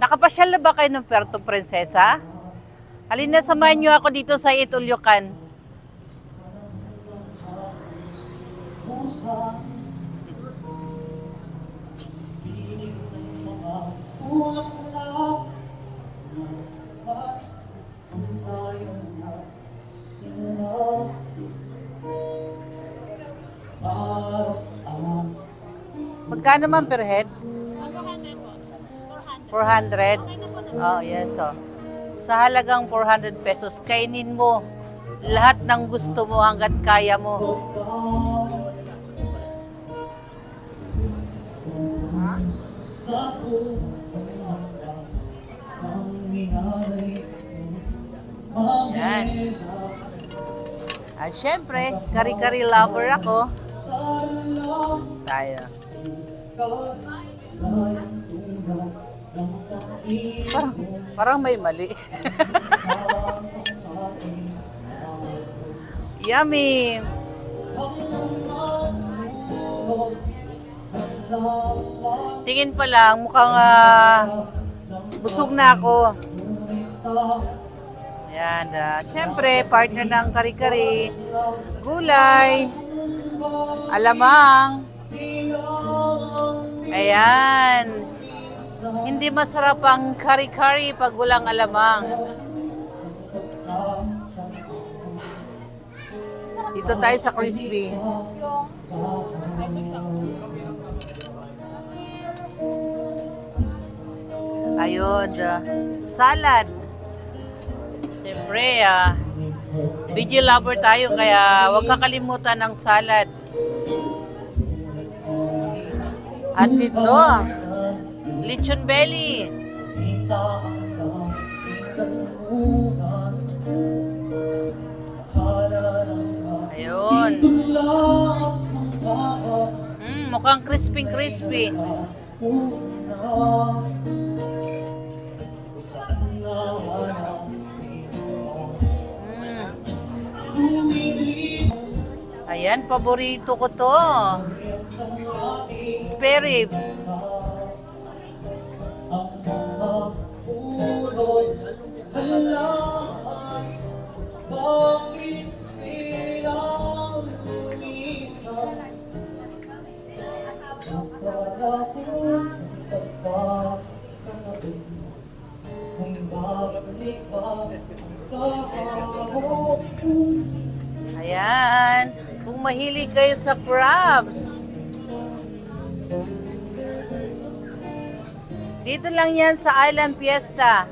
Nakapasyal na ba kayo ng Puerto Princesa? Halina, samahan niyo ako dito sa Itulyocan. Magkano man per head? 400. Oh, yes. So, sa halagang 400 pesos, kainin mo lahat ng gusto mo hanggat kaya mo. Yan. At syempre, kari-kari lover ako. Tayo. Parang may mali. Yummy! Tingin pa lang, mukhang busog na ako. Ayan, siyempre, partner ng kari-kari, gulay, alamang. Ayan. Hindi masarap ang kari-kari pag walang alamang. Dito tayo sa crispy. Ayun, salad. Siyempre, veggie lover tayo kaya huwag kakalimutan ng salad. At ito, lechon belly. Ayun. Mukhang crispy. Ayan, paborito ko to. Spare ribs. Ayan, kung mahilig kayo sa crabs, dito lang yan sa Island Fiesta.